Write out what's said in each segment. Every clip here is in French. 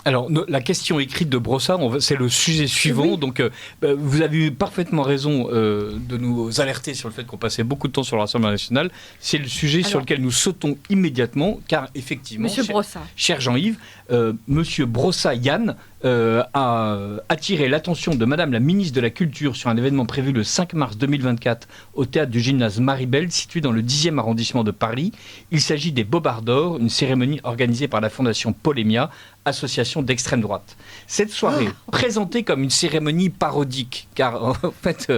Alors, la question écrite de Brossard, c'est le sujet suivant. Oui. Donc, vous avez eu parfaitement raison de nous alerter sur le fait qu'on passait beaucoup de temps sur le Rassemblement national. C'est le sujet sur lequel nous sautons immédiatement, car effectivement, cher Jean-Yves, Monsieur Brossat Yann a attiré l'attention de Madame la ministre de la Culture sur un événement prévu le 5 mars 2024 au théâtre du gymnase Maribel, situé dans le 10e arrondissement de Paris. Il s'agit des Bobards d'Or, une cérémonie organisée par la Fondation Polémia, association d'extrême droite. Cette soirée, présentée comme une cérémonie parodique, car en fait,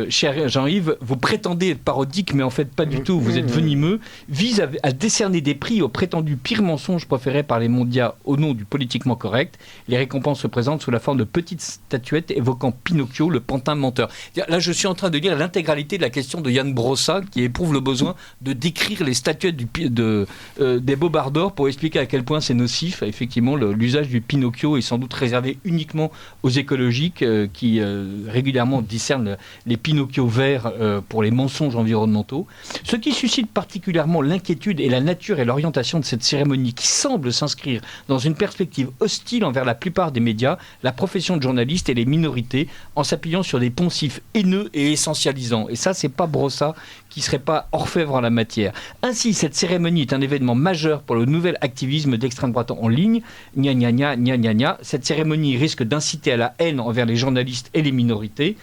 cher Jean-Yves, vous prétendez être parodique, mais en fait pas du tout, vous êtes venimeux, vise à décerner des prix aux prétendus pires mensonges proférés par les médias au nom du politiquement correct. Les récompenses se présentent sous la forme de petites statuettes évoquant Pinocchio, le pantin menteur. Là, je suis en train de lire l'intégralité de la question de Yann Brossat, qui éprouve le besoin de décrire les statuettes des Bobards d'Or pour expliquer à quel point c'est nocif, effectivement. L'usage du Pinocchio est sans doute réservé uniquement aux écologiques qui régulièrement discernent les Pinocchio verts pour les mensonges environnementaux. Ce qui suscite particulièrement l'inquiétude est la nature et l'orientation de cette cérémonie qui semble s'inscrire dans une perspective hostile envers la plupart des médias, la profession de journaliste et les minorités, en s'appuyant sur des poncifs haineux et essentialisants. Et ça, c'est pas Brossat qui serait pas orfèvre en la matière. Ainsi, cette cérémonie est un événement majeur pour le nouvel activisme d'extrême droite en ligne. Gna gna gna gna gna gna. Cette cérémonie risque d'inciter à la haine envers les journalistes et les minorités.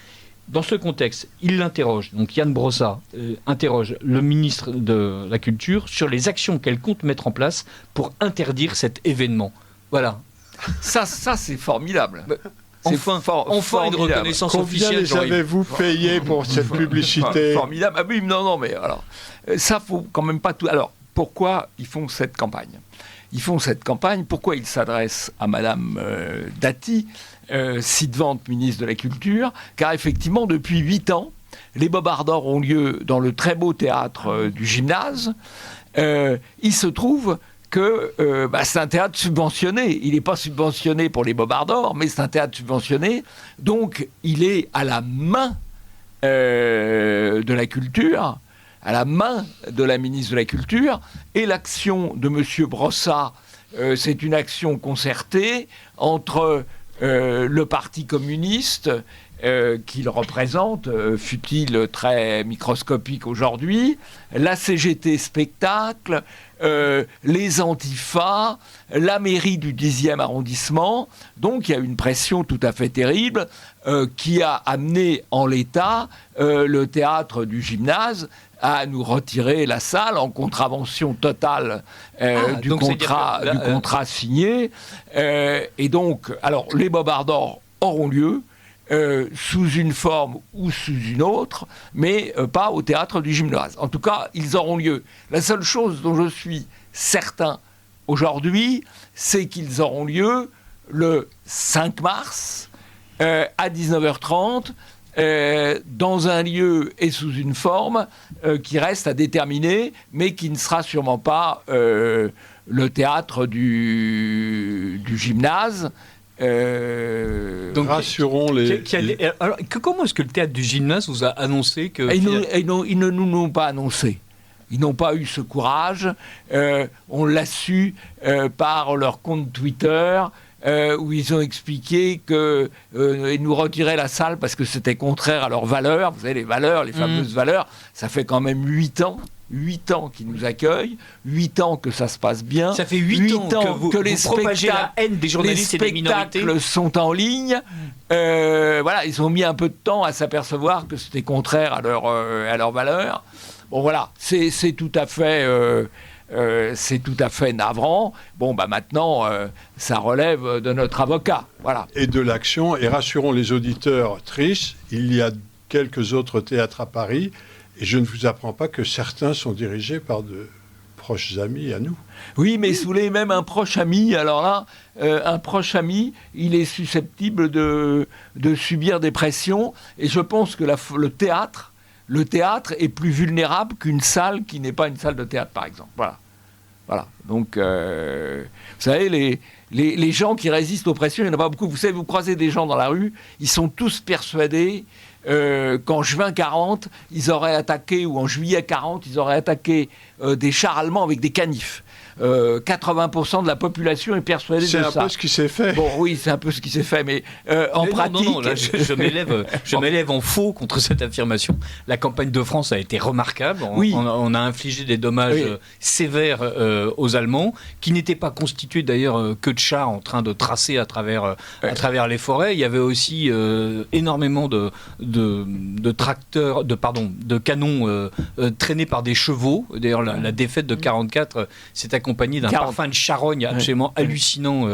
Dans ce contexte, il l'interroge, donc Yann Brossat interroge le ministre de la Culture sur les actions qu'elle compte mettre en place pour interdire cet événement. Voilà. Ça c'est formidable. Enfin une reconnaissance officielle. Combien les avez-vous payé pour cette publicité ? Formidable. Ah oui, non, mais alors, ça faut quand même pas tout. Alors, pourquoi ils font cette campagne ? Pourquoi ils s'adressent à Madame Dati, ci-devant ministre de la Culture ? Car effectivement, depuis 8 ans, les Bobards d'Or ont lieu dans le très beau théâtre du gymnase. Il se trouve que c'est un théâtre subventionné. Il n'est pas subventionné pour les Bobards d'Or, mais c'est un théâtre subventionné. Donc, il est à la main de la culture, à la main de la ministre de la Culture. Et l'action de M. Brossat, c'est une action concertée entre le Parti communiste, qu'il représente, fut-il très microscopique aujourd'hui, la CGT Spectacle, les Antifas, la mairie du 10e arrondissement. Donc il y a une pression tout à fait terrible qui a amené en l'état le théâtre du gymnase à nous retirer la salle en contravention totale du contrat signé. Et donc, alors les Bobards d'Or auront lieu sous une forme ou sous une autre, mais pas au théâtre du gymnase. En tout cas, ils auront lieu. La seule chose dont je suis certain aujourd'hui, c'est qu'ils auront lieu le 5 mars à 19h30 dans un lieu et sous une forme qui reste à déterminer, mais qui ne sera sûrement pas le théâtre du gymnase. Donc, rassurons les... Alors, comment est-ce que le théâtre du gymnase vous a annoncé que... Ils ne nous l'ont pas annoncé. Ils n'ont pas eu ce courage. On l'a su par leur compte Twitter, où ils ont expliqué qu'ils nous retiraient la salle parce que c'était contraire à leurs valeurs. Vous savez, les valeurs, les fameuses valeurs, ça fait quand même 8 ans qu'ils nous accueillent, 8 ans que ça se passe bien. Ça fait 8 ans que les propagez la haine des journalistes et des minorités. Les spectacles sont en ligne. Voilà, ils ont mis un peu de temps à s'apercevoir que c'était contraire à leurs valeurs. Bon, voilà, c'est tout à fait navrant. Bon, maintenant, ça relève de notre avocat. Voilà. Et de l'action. Et rassurons les auditeurs tristes, il y a quelques autres théâtres à Paris. Et je ne vous apprends pas que certains sont dirigés par de proches amis à nous. Oui, mais sous les mêmes un proche ami, alors là, un proche ami, il est susceptible de subir des pressions. Et je pense que le théâtre est plus vulnérable qu'une salle qui n'est pas une salle de théâtre, par exemple. Voilà. Donc, vous savez, les gens qui résistent aux pressions, il n'y en a pas beaucoup. Vous savez, vous croisez des gens dans la rue, ils sont tous persuadés qu'en juin 40, ils auraient attaqué, ou en juillet 40, ils auraient attaqué des chars allemands avec des canifs. 80% de la population est persuadée de ça. C'est un peu ce qui s'est fait. Bon, oui, c'est un peu ce qui s'est fait, mais en pratique... Non, là, je m'élève en faux contre cette affirmation. La campagne de France a été remarquable. On a infligé des dommages sévères aux Allemands, qui n'étaient pas constitués d'ailleurs que de chars en train de tracer à travers les forêts. Il y avait aussi énormément de tracteurs, de canons traînés par des chevaux. D'ailleurs, la défaite de 44 s'est accompagnée d'un parfum de charogne absolument hallucinant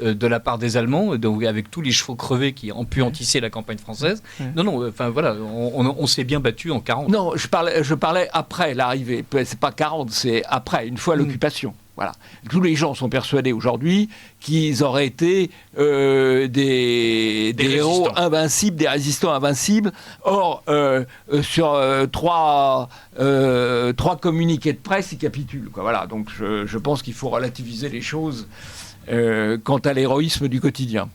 de la part des Allemands, donc avec tous les chevaux crevés qui ont pu entisser la campagne française. Non, enfin voilà, on s'est bien battu en 40. Non, je parlais après l'arrivée. C'est pas 40, c'est après, une fois l'occupation. Voilà. Tous les gens sont persuadés aujourd'hui qu'ils auraient été des héros invincibles, des résistants invincibles. Or, sur trois communiqués de presse, ils capitulent. Voilà. Donc je pense qu'il faut relativiser les choses quant à l'héroïsme du quotidien.